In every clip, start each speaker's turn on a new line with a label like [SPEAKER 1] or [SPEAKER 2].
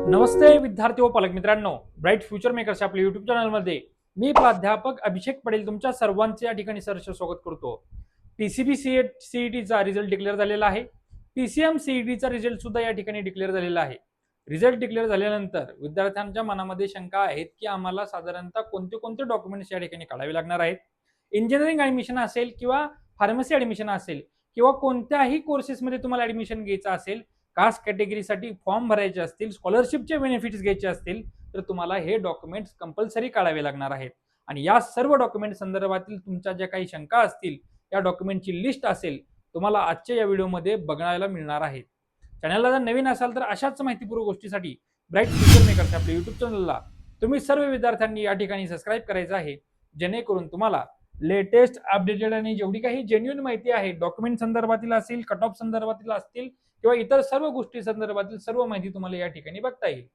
[SPEAKER 1] नमस्ते विद्यार्थी व पालक मित्रांनो, ब्राईट फ्युचर मेकर्स आपल्या युट्यूब चॅनलमध्ये मी प्राध्यापक अभिषेक पटेल तुमच्या सर्वांचे या ठिकाणी सहर्ष स्वागत करतो. पीसीबी सीईटीचा रिझल्ट डिक्लेअर झालेला आहे. पीसीएम सीईटीचा रिझल्ट सुद्धा या ठिकाणी डिक्लेअर झालेला आहे. रिझल्ट डिक्लेअर झाल्यानंतर विद्यार्थ्यांच्या मनामध्ये शंका आहेत की आम्हाला साधारणतः कोणते कोणते डॉक्युमेंट्स या ठिकाणी काढावे लागणार आहेत. इंजिनिअरिंग ऍडमिशन असेल किंवा फार्मसी ऍडमिशन असेल किंवा कोणत्याही कोर्सेसमध्ये तुम्हाला ऍडमिशन घ्यायचं असेल, कास्ट कॅटेगरीसाठी फॉर्म भरायचे असतील, स्कॉलरशिपचे बेनिफिट्स घ्यायचे असतील तर तुम्हाला हे डॉक्युमेंट्स कंपल्सरी काढावे लागणार आहेत. आणि या सर्व डॉक्युमेंट संदर्भातील तुमच्या ज्या काही शंका असतील या डॉक्युमेंटची लिस्ट असेल तुम्हाला आजच्या या व्हिडिओमध्ये बघायला मिळणार आहे. चॅनलला जर नवीन असाल तर अशाच माहितीपूर्वक गोष्टीसाठी ब्राईट फ्युचर मेकर्स आपल्या युट्यूब चॅनलला तुम्ही सर्व विद्यार्थ्यांनी या ठिकाणी सबस्क्राईब करायचं आहे, जेणेकरून तुम्हाला लेटेस्ट अपडेटेड आणि जेवढी काही जेन्युइन माहिती आहे डॉक्युमेंट संदर्भातील असेल, कट ऑफ संदर्भातील असतील किंवा इतर सर्व गोष्टी संदर्भातील सर्व माहिती तुम्हाला या ठिकाणी बघता येईल.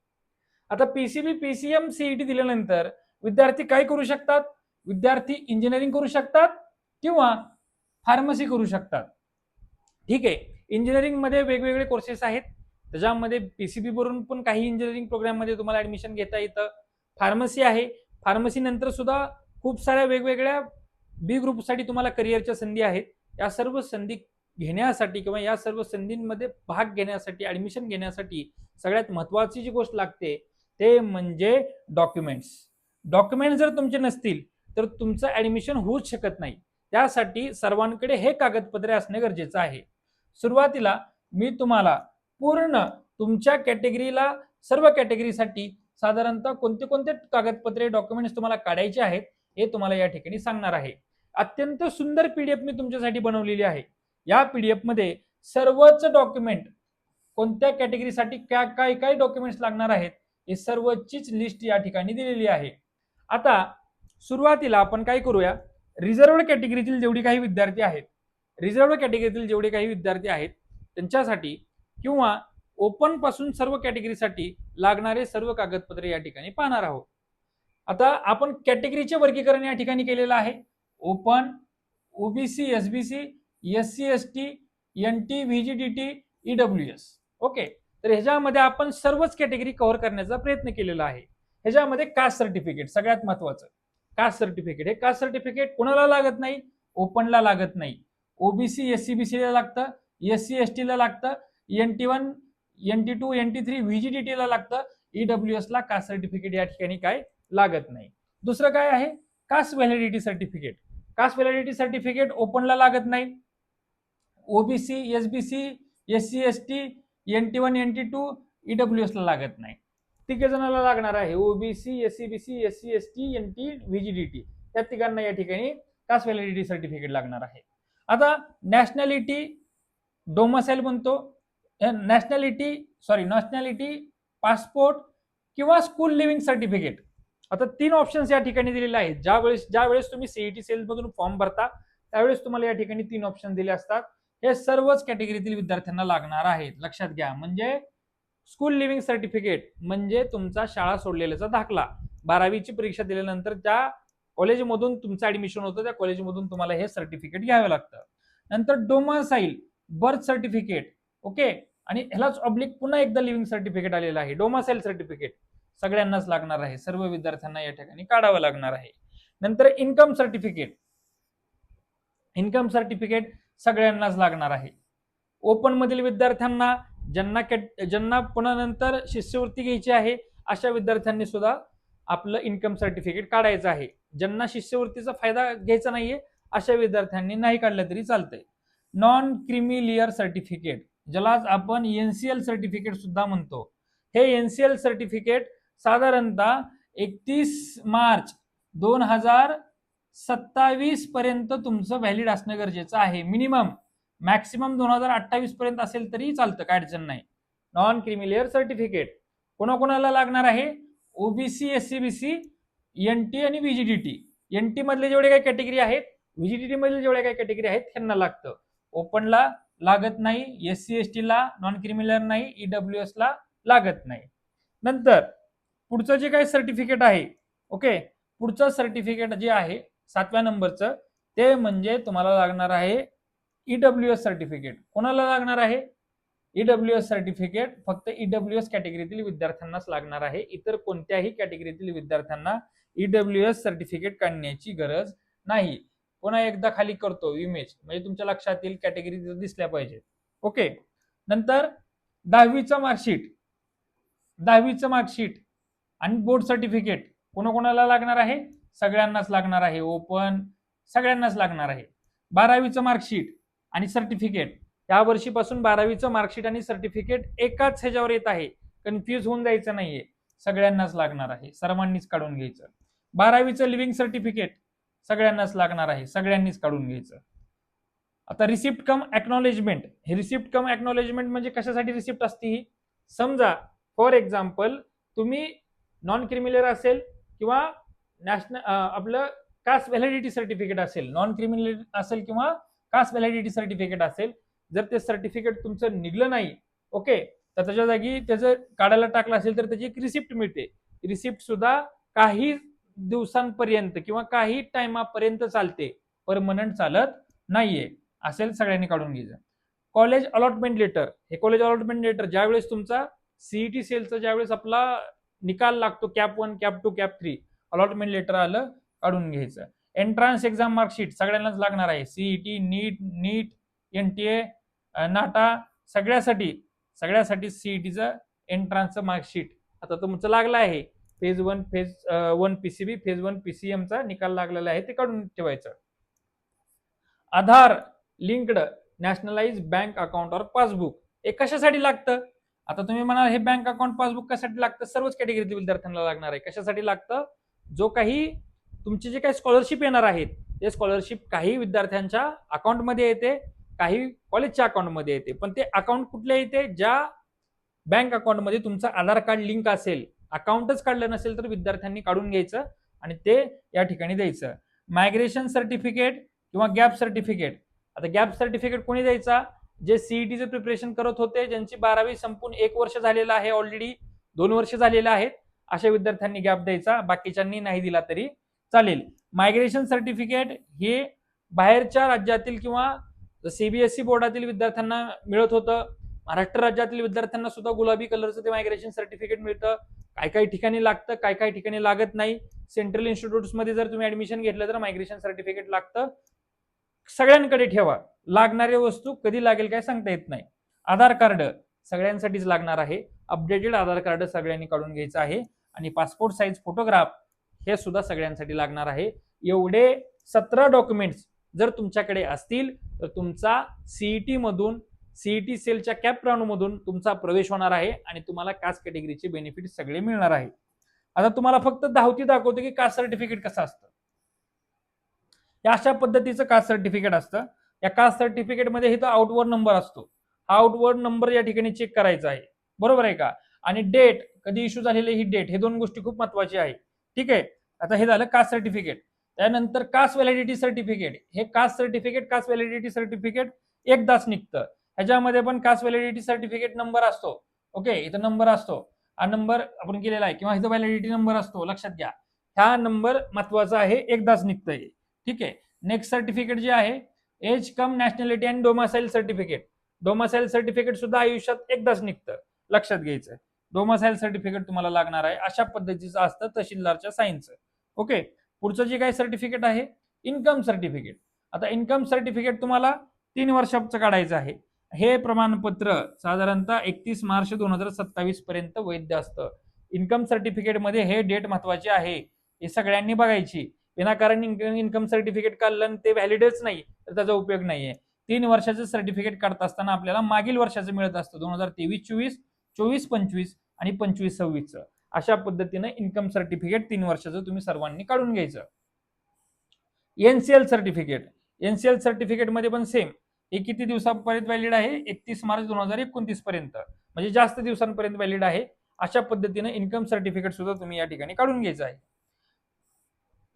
[SPEAKER 1] आता पीसीबी पीसीएम सीईटी दिल्यानंतर विद्यार्थी काय करू शकतात? विद्यार्थी इंजिनिअरिंग करू शकतात किंवा फार्मसी करू शकतात. ठीक आहे, इंजिनिअरिंग मध्ये वेगवेगळे कोर्सेस आहेत, त्याच्यामध्ये पीसीबी वरून पण काही इंजिनिअरिंग प्रोग्राम मध्ये तुम्हाला ऍडमिशन घेता येतं. फार्मसी आहे, फार्मसी नंतर सुद्धा खूप साऱ्या वेगवेगळ्या बी ग्रुपसाठी तुम्हाला करिअरच्या संधी आहेत. या सर्व संधी घेण्यासाठी किंवा या सर्व संधींमध्ये भाग घेण्यासाठी, ऍडमिशन घेण्यासाठी सगळ्यात महत्वाची जी गोष्ट लागते ते म्हणजे डॉक्युमेंट्स. डॉक्युमेंट जर तुमचे नसतील तर तुमचं ऍडमिशन होऊच शकत नाही. त्यासाठी सर्वांकडे हे कागदपत्रे असणे गरजेचं आहे. सुरुवातीला मी तुम्हाला पूर्ण तुमच्या कॅटेगरीला, सर्व कॅटेगरीसाठी साधारणतः कोणते कोणते कागदपत्रे, डॉक्युमेंट्स तुम्हाला काढायचे आहेत हे तुम्हाला या ठिकाणी सांगणार आहे. अत्यंत सुंदर पीडीएफ मी तुमच्यासाठी बनवलेली आहे. या पीडीएफ मध्ये सर्वच डॉक्युमेंट, कोणत्या कॅटेगरीसाठी काय काय डॉक्युमेंट्स लागणार आहेत हे सर्वचीच लिस्ट या ठिकाणी दिलेली आहे. आता सुरुवातीला आपण काय करूया, रिझर्व्ड कॅटेगरीतील जेवढी काही विद्यार्थी आहेत, रिझर्व्ड कॅटेगरीतील जेवढे काही विद्यार्थी आहेत त्यांच्यासाठी किंवा ओपन पासून सर्व कॅटेगरीसाठी लागणारे सर्व कागदपत्रे या ठिकाणी पाहणार आहोत. आता आपण कॅटेगरीचे वर्गीकरण या ठिकाणी केलेलं आहे. Open, OBC, SBC, SC ST, NT, VJDT, EWS. Okay, तर ह्याच्यामध्ये आपण सर्वच कॅटेगरी कव्हर करण्याचा प्रयत्न केलेला आहे. ह्याच्यामध्ये कास्ट सर्टिफिकेट सगळ्यात महत्वाचं. कास्ट सर्टिफिकेट, हे कास्ट सर्टिफिकेट कोणाला लागत नाही? ओपनला लागत नाही. ओबीसी एससीबीसी ला लागतं, एससी एसटी ला लागतं, NT1, NT2, NT3, व्हीजीडीटी ला लागतं, ईडब्ल्यूएस ला कास्ट सर्टिफिकेट या ठिकाणी काय लागत नाही. दुसरं काय आहे? Caste validity certificate. Caste validity certificate ओपनला लागत नाही. OBC, SBC, SC ST, NT1, NT2, EWS ला लागत नाही. तिघे जणांना लागणार आहे. OBC, SCBC, SC ST, NT, VJDT या तिघांना या ठिकाणी कास्ट व्हॅलिडिटी सर्टिफिकेट लागणार आहे. आता नॅशनॅलिटी, डोमसाईल म्हणतो, नॅशनॅलिटी, पासपोर्ट किंवा स्कूल लिव्हिंग सर्टिफिकेट. आता तीन ऑप्शन्स या ठिकाणी दिलेले आहेत. ज्यावेळेस तुम्ही सीईटी सेल मधून फॉर्म भरता त्यावेळेस तुम्हाला या ठिकाणी तीन ऑप्शन दिले असतात. हे सर्वच कॅटेगरीतील विद्यार्थ्यांना लागणार आहेत, लक्षात घ्या. म्हणजे स्कूल लिव्हिंग सर्टिफिकेट म्हणजे तुमचा शाळा सोडलेल्याचा दाखला. 12वीची परीक्षा दिल्यानंतर त्या कॉलेजमधून तुमचं ऍडमिशन होतं, त्या कॉलेजमधून तुम्हाला हे सर्टिफिकेट घ्यावं लागतं. नंतर डोमासाईल, बर्थ सर्टिफिकेट. ओके, आणि ह्यालाच ऑब्लिक पुन्हा एकदा लिव्हिंग सर्टिफिकेट आलेलं आहे. डोमासाईल सर्टिफिकेट सगळ्यांनाच लागणार आहे, सर्व विद्यार्थ्यांना या ठिकाणी काढावं लागणार आहे. नंतर इन्कम सर्टिफिकेट, इन्कम सर्टिफिकेट सगळ्यांनाच लागणार आहे. ओपन मधील विद्यार्थ्यांना, ज्यांना पुन्हा नंतर शिष्यवृत्ती घ्यायची आहे अशा विद्यार्थ्यांनी सुद्धा आपलं इन्कम सर्टिफिकेट काढायचं आहे. ज्यांना शिष्यवृत्तीचा फायदा घ्यायचा नाहीये अशा विद्यार्थ्यांनी नाही काढलं तरी चालतंय. नॉन क्रिमिलियर सर्टिफिकेट, ज्याला आपण एनसीएल सर्टिफिकेट सुद्धा म्हणतो. हे एनसीएल सर्टिफिकेट साधारणतः 31 मार्च 2027 पर्यंत तुमचं व्हॅलिड असणं गरजेचं आहे. मिनिमम, मॅक्सिमम 2028 पर्यंत असेल तरी चालतं, काय अडचण नाही. नॉन क्रिमिलियर सर्टिफिकेट कोणाकोणाला लागणार आहे? ओबीसी, एससीबीसी, एनटी आणि व्हीजीडीटी. एनटी मधले जेवढे काही कॅटेगरी आहेत, व्हीजीडीटी मधले जेवढे काही कॅटेगरी आहेत त्यांना लागतं. ओपनला लागत नाही, एससी एसटी ला, नॉन क्रिमिलियर नाही, ईडब्ल्यूएस ला लागत नाही. नंतर पुढचं जे काही सर्टिफिकेट आहे, ओके, पुढचं सर्टिफिकेट जे आहे 7व्या नंबरचं, ते म्हणजे तुम्हाला लागणार आहे ईडब्ल्यूएस सर्टिफिकेट. कोणाला लागणार आहे? ईडब्ल्यूएस सर्टिफिकेट फक्त ईडब्ल्यूएस कॅटेगरीतील विद्यार्थ्यांनाच लागणार आहे. इतर कोणत्याही कॅटेगरीतील विद्यार्थ्यांना ईडब्ल्यूएस सर्टिफिकेट काढण्याची गरज नाही. पुन्हा एकदा खाली करतो इमेज, म्हणजे तुमच्या लक्षात येईल, कॅटेगरी दिसल्या पाहिजे. ओके. नंतर 10वीचं मार्कशीट आणि बोर्ड सर्टिफिकेट कोणाकोणाला लागणार आहे? सगळ्यांनाच लागणार आहे. ओपन सगळ्यांनाच लागणार आहे. 12वीचं मार्कशीट आणि सर्टिफिकेट, या वर्षीपासून 12वीचं मार्कशीट आणि सर्टिफिकेट एकाच ह्याच्यावर येत आहे, कन्फ्यूज होऊन जायचं नाहीये, सगळ्यांनाच लागणार आहे, सर्वांनीच काढून घ्यायचं. 12वीचं लिव्हिंग सर्टिफिकेट सगळ्यांनाच लागणार आहे, सगळ्यांनीच काढून घ्यायचं. आता रिसिप्ट कम एक्नॉलेजमेंट, हे रिसिप्ट कम एक्नॉलेजमेंट म्हणजे कशासाठी रिसिप्ट असते ही? समजा फॉर एक्झाम्पल तुम्ही नॉन क्रिमिनल असेल किंवा नॅशनल आपलं कास्ट व्हॅलिडिटी सर्टिफिकेट असेल, नॉन क्रिमिनल असेल किंवा कास्ट व्हॅलिडिटी सर्टिफिकेट असेल, जर ते सर्टिफिकेट तुमचं निघलं नाही, ओके, तर त्याच्या जागी त्याचं काढायला टाकलं असेल तर त्याची एक रिसिप्ट मिळते. रिसिप्ट सुद्धा काही दिवसांपर्यंत किंवा काही टाइमापर्यंत चालते, परमनंट चालत नाहीये. असेल सगळ्यांनी काढून घ्यायचं. कॉलेज अलॉटमेंट लेटर, हे कॉलेज अलॉटमेंट लेटर ज्यावेळेस तुमचा सीईटी सेलचा ज्यावेळेस आपला निकाल लागतो, CAP 1, CAP 2, CAP 3, allotment letter आलं, काढून घ्यायचं. एंट्रान्स एक्झाम मार्कशीट सगळ्यांनाच लागणार आहे. सीईटी, नीट, एनटीए, नाटा, सगळ्यासाठी सीईटीचं एंट्रान्सचं मार्कशीट आता तुमचं लागलं आहे. फेज 1 पीसीबी, फेज 1 पीसीएमचा निकाल लागलेला आहे, ते काढून ठेवायचं. आधार लिंक्ड नॅशनलाइज बँक अकाउंट और पासबुक, हे कशासाठी लागतं? आता तुम्ही म्हणाल हे बँक अकाउंट पासबुक कशासाठी लागतं? सर्वच कॅटेगरीतील विद्यार्थ्यांना लागणार आहे. कशासाठी लागतं? जो काही तुमचे जे काही स्कॉलरशिप येणार आहेत, ते स्कॉलरशिप काही विद्यार्थ्यांच्या अकाउंटमध्ये येते, काही कॉलेजच्या अकाउंटमध्ये येते, पण ते अकाउंट कुठल्या येते? ज्या बँक अकाउंटमध्ये तुमचं आधार कार्ड लिंक असेल, अकाउंटच काढलं नसेल तर विद्यार्थ्यांनी काढून घ्यायचं आणि ते या ठिकाणी द्यायचं. मायग्रेशन सर्टिफिकेट किंवा गॅप सर्टिफिकेट, आता गॅप सर्टिफिकेट कोणी द्यायचा? जे सीईटीचं प्रिपरेशन करत होते, ज्यांची 12वी संपून 1 वर्ष झालेलं आहे, ऑलरेडी 2 वर्ष झालेलं आहेत, अशा विद्यार्थ्यांनी गॅप द्यायचा, बाकीच्यांनी नाही दिला तरी चालेल. मायग्रेशन सर्टिफिकेट हे बाहेरच्या राज्यातील किंवा सीबीएसई बोर्डातील विद्यार्थ्यांना मिळत होतं. महाराष्ट्र राज्यातील विद्यार्थ्यांना सुद्धा गुलाबी कलरचं ते मायग्रेशन सर्टिफिकेट मिळतं. काही ठिकाणी लागतं, काही ठिकाणी लागत नाही. सेंट्रल इन्स्टिट्यूट्समध्ये जर तुम्ही ऍडमिशन घेतलं तर मायग्रेशन सर्टिफिकेट लागतं. सगळ्यांकडे ठेवा, लागणारी वस्तू कधी लागेल काय सांगता येत नाही. आधार कार्ड सगळ्यांसाठीच लागणार आहे. अपडेटेड आधार कार्ड सगळ्यांनी काढून घ्यायचं आहे. आणि पासपोर्ट साईज फोटोग्राफ हे सुद्धा सगळ्यांसाठी लागणार आहे. एवढे 17 डॉक्युमेंट्स जर तुमच्याकडे असतील तर तुमचा सीईटी सेलच्या कॅप राऊंड मधून तुमचा प्रवेश होणार आहे आणि तुम्हाला कास्ट कॅटेगरीचे बेनिफिट सगळे मिळणार आहे. आता तुम्हाला फक्त धावती दाखवते की कास्ट सर्टिफिकेट कसं असतं. या अशा पद्धतीचं कास्ट सर्टिफिकेट असतं. या कास्ट सर्टिफिकेट मध्ये इथं आउटवर्ड नंबर असतो. हा आउटवर्ड नंबर या ठिकाणी चेक करायचा आहे, बरोबर आहे का? आणि डेट, कधी इश्यू झालेली ही डेट, हे 2 गोष्टी खूप महत्वाची आहे. ठीक आहे. आता हे झालं कास्ट सर्टिफिकेट. त्यानंतर कास्ट व्हॅलिडिटी सर्टिफिकेट, हे कास्ट व्हॅलिडिटी सर्टिफिकेट एकदाच निघतं. ह्याच्यामध्ये पण कास्ट व्हॅलिडिटी सर्टिफिकेट नंबर असतो. ओके, इथं नंबर असतो, हा नंबर आपण केलेला आहे, किंवा इथं व्हॅलिडिटी नंबर असतो, लक्षात घ्या. हा नंबर महत्वाचा आहे, एकदाच निघतंय. ठीक आहे. नेक्स्ट सर्टिफिकेट जे आहे age cum nationality and domicile certificate. Domicile certificate सुद्धा आयुष्यात एकदाच निघतं, लक्षात घ्यायचं. डोमासाईल सर्टिफिकेट तुम्हाला लागणार आहे. अशा पद्धतीचं असतं तहसीलदारच्या साईनचं. ओके. पुढचं जे काही सर्टिफिकेट आहे इन्कम सर्टिफिकेट. आता इन्कम सर्टिफिकेट तुम्हाला 3 वर्षाचं काढायचं आहे. हे प्रमाणपत्र साधारणतः 31 मार्च 2027 पर्यंत वैध असतं. इन्कम सर्टिफिकेट मध्ये हे डेट महत्वाची आहे, हे सगळ्यांनी बघायची. विनाकारण इन्कम सर्टिफिकेट काढलं ते व्हॅलिडच नाही तर त्याचा उपयोग नाहीये. 3 वर्षाचं सर्टिफिकेट काढत असताना आपल्याला मागील वर्षाचं मिळत असतं, 2023-24, 24-25 आणि 25-26. अशा पद्धतीने इन्कम सर्टिफिकेट 3 वर्षाचं तुम्ही सर्वांनी काढून घ्यायचं. एनसीएल सर्टिफिकेट मध्ये पण सेम, हे किती दिवसापर्यंत व्हॅलिड आहे? 31 मार्च 2029 पर्यंत, म्हणजे जास्त दिवसांपर्यंत व्हॅलिड आहे. अशा पद्धतीने इन्कम सर्टिफिकेट सुद्धा तुम्ही या ठिकाणी काढून घ्यायचं आहे.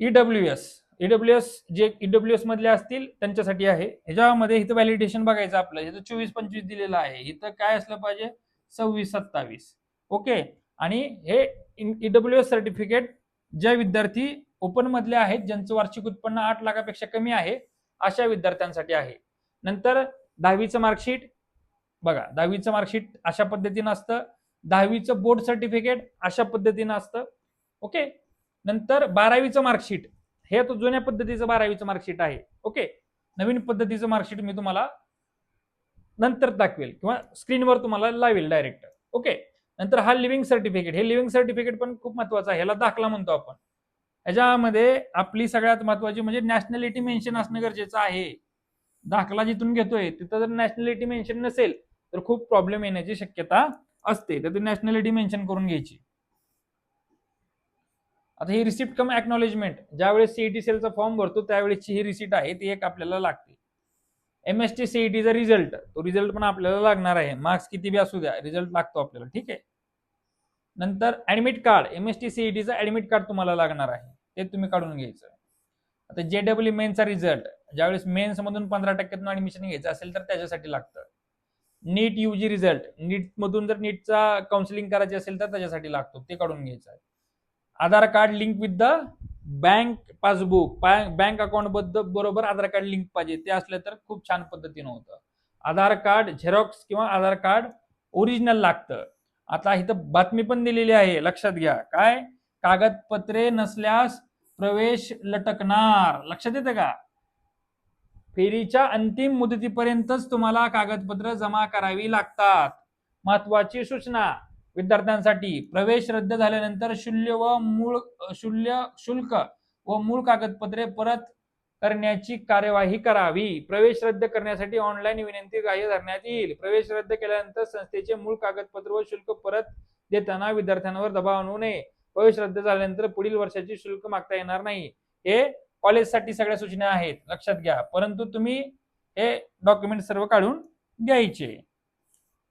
[SPEAKER 1] ईडब्ल्यूएस जे ईडब्ल्यूएस मधले असतील त्यांच्यासाठी आहे. ह्याच्यामध्ये इथं व्हॅलिडेशन बघायचं आपलं, इथं 24-25 दिलेलं आहे, इथं काय असलं पाहिजे? 26-27. ओके. आणि हे ईडब्ल्यूएस सर्टिफिकेट ज्या विद्यार्थी ओपन मधले आहेत, ज्यांचं वार्षिक उत्पन्न 8 लाखापेक्षा कमी आहे, अशा विद्यार्थ्यांसाठी आहे. नंतर 10वीचं मार्कशीट, बघा 10वीचं मार्कशीट अशा पद्धतीनं असतं, 10वीचं बोर्ड सर्टिफिकेट अशा पद्धतीनं असतं. ओके. नंतर 12वीचं मार्कशीट हे तो जुन्या पद्धतीचं 12वीचं मार्कशीट आहे. ओके. नवीन पद्धतीचं मार्कशीट मी तुम्हाला नंतर दाखवेल किंवा स्क्रीनवर तुम्हाला लावेल डायरेक्ट. ओके. नंतर हा लिव्हिंग सर्टिफिकेट, हे लिव्हिंग सर्टिफिकेट पण खूप महत्वाचं आहे, ह्याला दाखला म्हणतो आपण. ह्याच्यामध्ये आपली सगळ्यात महत्वाची म्हणजे नॅशनॅलिटी मेन्शन असणं गरजेचं आहे. दाखला जिथून घेतोय तिथं जर नॅशनॅलिटी मेन्शन नसेल तर खूप प्रॉब्लेम येण्याची शक्यता असते, तर ती नॅशनॅलिटी मेन्शन करून घ्यायची. आता ही रिसिप्ट कम एक्नॉलेजमेंट, ज्यावेळेस सीईटी सेलचा फॉर्म भरतो त्यावेळेसची ही रिसिप्ट आहे, ती एक आपल्याला लागते. एमएसटी सीईटीचा रिझल्ट, तो रिझल्ट पण आपल्याला लागणार आहे, मार्क्स किती बी असू द्या रिझल्ट लागतो आपल्याला. ठीक आहे. नंतर ऍडमिट कार्ड, एमएसटी सीईटीचा ऍडमिट कार्ड तुम्हाला लागणार आहे, ते तुम्ही काढून घ्यायचं. आता जेडब्ल्यू मेनचा रिझल्ट, ज्यावेळेस मेन्स मधून 15% ऍडमिशन घ्यायचं असेल तर त्याच्यासाठी लागतं. नीट युजी रिझल्ट, नीट मधून जर नीटचा काउन्सिलिंग करायची असेल तर त्याच्यासाठी लागतो, ते काढून घ्यायचं आहे. Aadhaar card link with the bank passbook, bank account बरोबर आधार कार्ड लिंक पाहिजे, ते असलं तर खूप छान पद्धतीनं होतं. आधार कार्ड झेरॉक्स किंवा आधार कार्ड ओरिजिनल लागतं. आता इथं बातमी पण दिलेली आहे, लक्षात घ्या. काय? कागदपत्रे नसल्यास प्रवेश लटकणार. लक्षात येतं का? फेरीच्या अंतिम मुदतीपर्यंतच तुम्हाला कागदपत्र जमा करावी लागतात. महत्वाची सूचना विद्यार्थ्यांसाठी, प्रवेश रद्द झाल्यानंतर शुल्क व मूळ कागदपत्रे परत करण्याची कार्यवाही करावी. प्रवेश रद्द करण्यासाठी ऑनलाईन विनंती ग्राह्य धरण्यात येईल. प्रवेश रद्द केल्यानंतर संस्थेचे मूळ कागदपत्र व शुल्क परत देताना विद्यार्थ्यांवर दबाव आणू नये. प्रवेश रद्द झाल्यानंतर पुढील वर्षाची शुल्क मागता येणार नाही. हे कॉलेजसाठी सगळ्या सूचना आहेत, लक्षात घ्या. परंतु तुम्ही हे डॉक्युमेंट सर्व काढून घ्यायचे.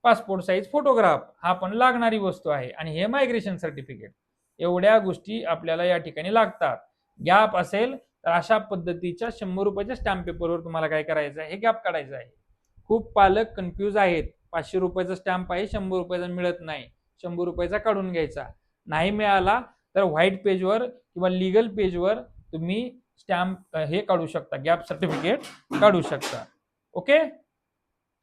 [SPEAKER 1] पासपोर्ट साईज फोटोग्राफ हा पण लागणारी वस्तू आहे, आणि हे मायग्रेशन सर्टिफिकेट. एवढ्या गोष्टी आपल्याला या ठिकाणी लागतात. गॅप असेल तर अशा पद्धतीच्या 100 रुपयाच्या स्टॅम्प पेपरवर तुम्हाला काय करायचं आहे, हे गॅप काढायचं आहे. खूप पालक कन्फ्यूज आहेत. 500 रुपयाचा स्टॅम्प आहे, 100 रुपयाचा मिळत नाही, 100 रुपयाचा काढून घ्यायचा. नाही मिळाला तर व्हाईट पेजवर किंवा लिगल पेजवर तुम्ही स्टॅम्प हे काढू शकता, गॅप सर्टिफिकेट काढू शकता. ओके.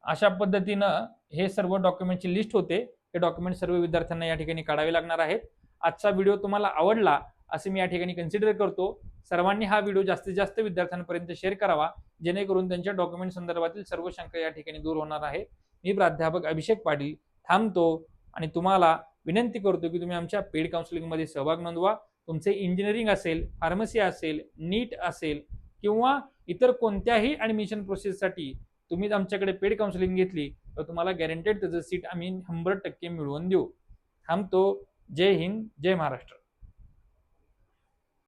[SPEAKER 1] अशा पद्धतीनं हे सर्व डॉक्युमेंटची लिस्ट होते. हे डॉक्युमेंट सर्व विद्यार्थ्यांना या ठिकाणी काढावे लागणार आहेत. आजचा व्हिडिओ तुम्हाला आवडला असे मी या ठिकाणी कन्सिडर करतो. सर्वांनी हा व्हिडिओ जास्तीत जास्त विद्यार्थ्यांपर्यंत शेअर करावा, जेणेकरून त्यांच्या डॉक्युमेंट संदर्भातील सर्व शंका या ठिकाणी दूर होणार आहेत. मी प्राध्यापक अभिषेक पाटील थांबतो आणि तुम्हाला विनंती करतो की तुम्ही आमच्या पेड काउन्सिलिंगमध्ये सहभाग नोंदवा. तुमचे इंजिनिअरिंग असेल, फार्मसी असेल, नीट असेल किंवा इतर कोणत्याही ऍडमिशन प्रोसेससाठी तुम्ही आमच्याकडे पेड काउन्सिलिंग घेतली तर तुम्हाला गॅरंटेड त्याचं सीट आम्ही 100% मिळवून देऊ. थांबतो. जय हिंद, जय महाराष्ट्र.